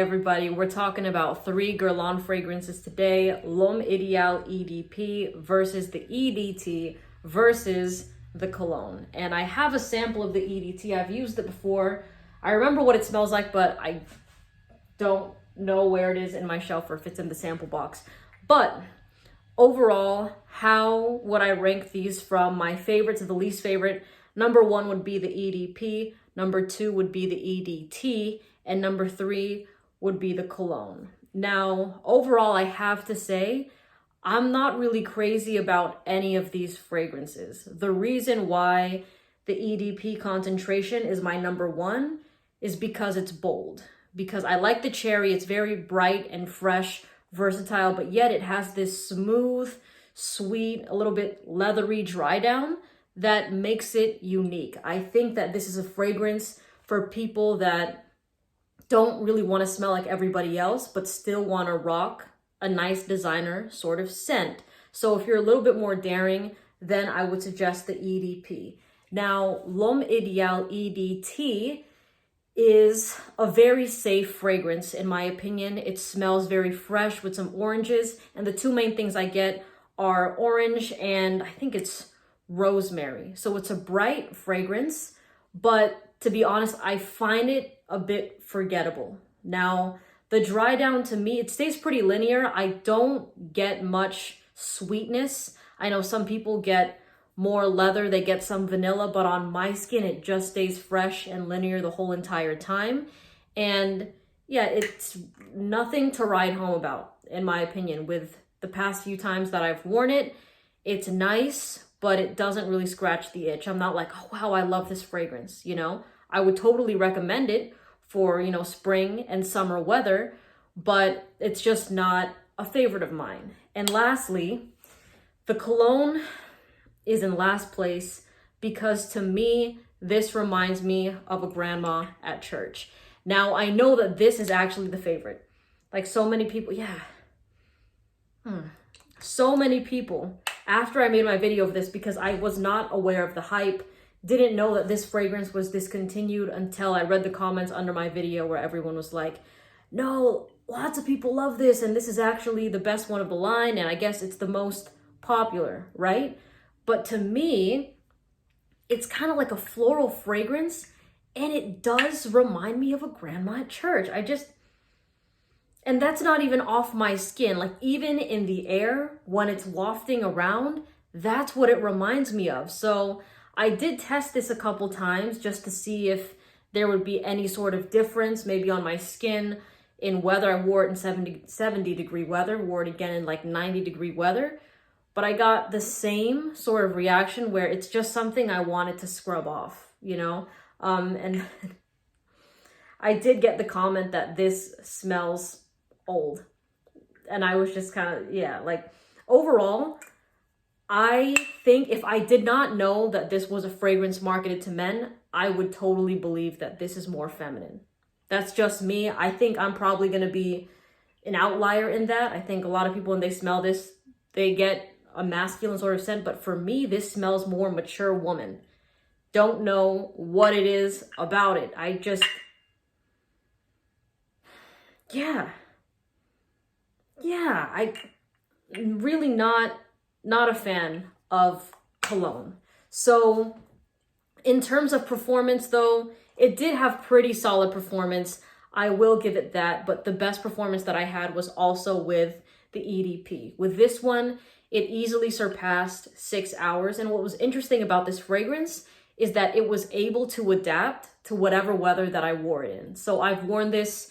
everybody, we're talking about 3 Guerlain fragrances today. L'Homme Idéal EDP versus the EDT versus the Cologne. And I have a sample of the EDT. I've used it before. I remember what it smells like, but I don't know where it is in my shelf or if it's in the sample box. But overall, how would I rank these from my favorite to the least favorite? Number 1 would be the EDP. Number 2 would be the EDT. And number 3 would be the Cologne. Now, overall, I have to say, I'm not really crazy about any of these fragrances. The reason why the EDP concentration is my number 1 is because it's bold. Because I like the cherry, it's very bright and fresh, versatile, but yet it has this smooth, sweet, a little bit leathery dry down that makes it unique. I think that this is a fragrance for people that don't really want to smell like everybody else, but still want to rock a nice designer sort of scent. So if you're a little bit more daring, then I would suggest the EDP. Now, L'Homme Idéal EDT is a very safe fragrance, in my opinion. It smells very fresh with some oranges, and the 2 main things I get are orange and I think it's rosemary. So it's a bright fragrance, but to be honest, I find it a bit forgettable. Now, the dry down to me, it stays pretty linear. I don't get much sweetness. I know some people get more leather, they get some vanilla, but on my skin, it just stays fresh and linear the whole entire time. And yeah, it's nothing to write home about, in my opinion. With the past few times that I've worn it, it's nice, but it doesn't really scratch the itch. I'm not like, oh wow, I love this fragrance, you know? I would totally recommend it for, you know, spring and summer weather, but it's just not a favorite of mine. And lastly, the Cologne is in last place because to me, this reminds me of a grandma at church. Now, I know that this is actually the favorite. Like so many people, so many people, after I made my video of this, because I was not aware of the hype, didn't know that this fragrance was discontinued until I read the comments under my video where everyone was like, no, lots of people love this and this is actually the best one of the line and I guess it's the most popular, right? But to me, it's kind of like a floral fragrance and it does remind me of a grandma at church. And that's not even off my skin. Like even in the air, when it's wafting around, that's what it reminds me of. So I did test this a couple times just to see if there would be any sort of difference maybe on my skin in weather. I wore it in 70 degree weather, wore it again in like 90 degree weather. But I got the same sort of reaction where it's just something I wanted to scrub off, you know? And I did get the comment that this smells old. And I was just kind of, yeah, like overall, I think if I did not know that this was a fragrance marketed to men, I would totally believe that this is more feminine. That's just me. I think I'm probably going to be an outlier in that. I think a lot of people, when they smell this, they get a masculine sort of scent. But for me, this smells more mature woman. Don't know what it is about it. I'm really not a fan of Cologne. So in terms of performance though, it did have pretty solid performance. I will give it that, but the best performance that I had was also with the EDP. With this one, it easily surpassed 6 hours. And what was interesting about this fragrance is that it was able to adapt to whatever weather that I wore it in. So I've worn this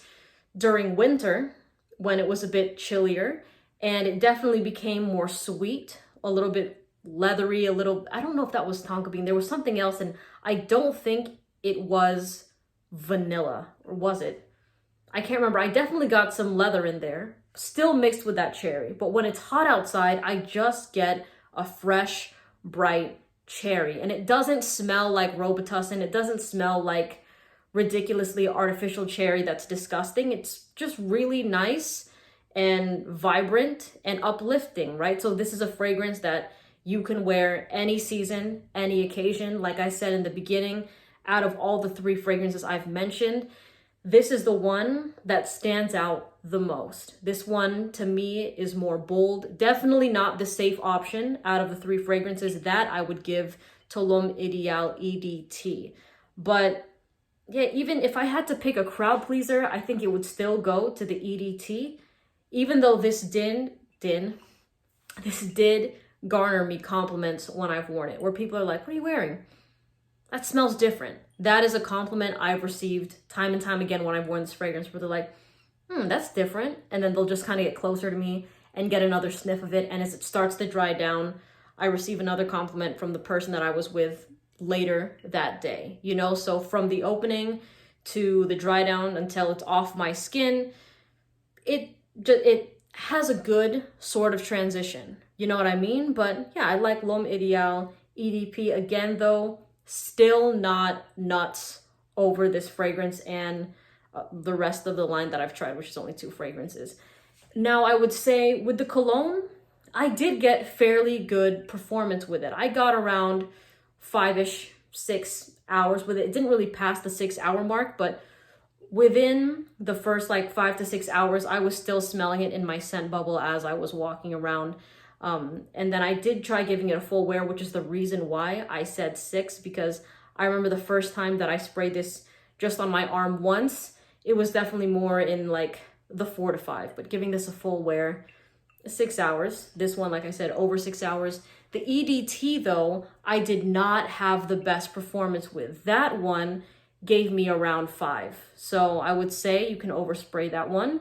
during winter when it was a bit chillier, and it definitely became more sweet, a little bit leathery, I don't know if that was tonka bean. There was something else, and I don't think it was vanilla, or was it? I can't remember. I definitely got some leather in there, still mixed with that cherry. But when it's hot outside, I just get a fresh, bright cherry. And it doesn't smell like Robitussin. It doesn't smell like ridiculously artificial cherry that's disgusting. It's just really nice and vibrant and uplifting, right? So this is a fragrance that you can wear any season, any occasion. Like I said in the beginning, out of all the 3 fragrances I've mentioned, this is the one that stands out the most. This one to me is more bold. Definitely not the safe option out of the three fragrances. That I would give to L'Homme Ideal EDT. But yeah, even if I had to pick a crowd pleaser, I think it would still go to the EDT. Even though this did garner me compliments when I've worn it, where people are like, what are you wearing? That smells different. That is a compliment I've received time and time again when I've worn this fragrance, where they're like, that's different. And then they'll just kind of get closer to me and get another sniff of it. And as it starts to dry down, I receive another compliment from the person that I was with later that day, you know? So from the opening to the dry down until it's off my skin, it has a good sort of transition. You know what I mean? But yeah, I like L'Homme Ideal EDP. Again, though, still not nuts over this fragrance and the rest of the line that I've tried, which is only 2 fragrances. Now, I would say with the cologne, I did get fairly good performance with it. I got around 5-ish, 6 hours with it. It didn't really pass the 6-hour mark, but within the first like 5 to 6 hours, I was still smelling it in my scent bubble as I was walking around. And then I did try giving it a full wear, which is the reason why I said 6, because I remember the first time that I sprayed this just on my arm once, it was definitely more in like the 4 to 5, but giving this a full wear, 6 hours. This one, like I said, over 6 hours. The EDT though, I did not have the best performance with. That one gave me around 5. So I would say you can overspray that one.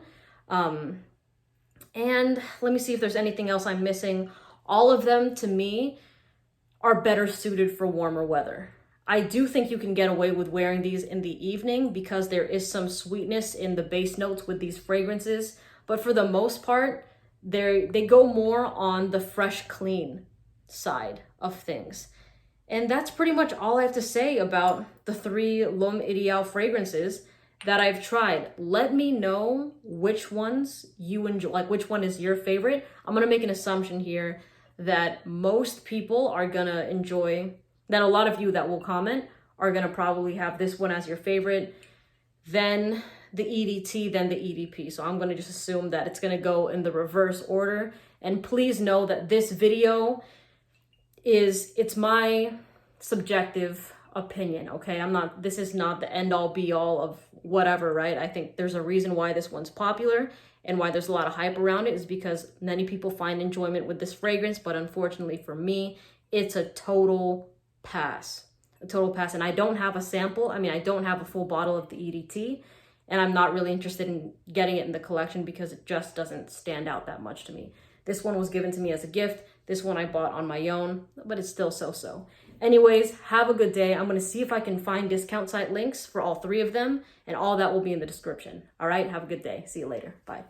And let me see if there's anything else I'm missing. All of them, to me, are better suited for warmer weather. I do think you can get away with wearing these in the evening because there is some sweetness in the base notes with these fragrances. But for the most part, they go more on the fresh, clean side of things. And that's pretty much all I have to say about the 3 L'Homme Ideal fragrances that I've tried. Let me know which ones you enjoy, like which one is your favorite. I'm gonna make an assumption here that most people are gonna enjoy, that a lot of you that will comment are gonna probably have this one as your favorite, then the EDT, then the EDP. So I'm gonna just assume that it's gonna go in the reverse order. And please know that this video it's my subjective opinion, okay? This is not the end all be all of whatever, right? I think there's a reason why this one's popular and why there's a lot of hype around it, is because many people find enjoyment with this fragrance, but unfortunately for me, it's a total pass. A total pass. And I don't have a sample. I mean, I don't have a full bottle of the EDT, and I'm not really interested in getting it in the collection because it just doesn't stand out that much to me. This one was given to me as a gift. This one I bought on my own, but it's still so-so. Anyways, have a good day. I'm going to see if I can find discount site links for all 3 of them, and all that will be in the description. All right, have a good day. See you later. Bye.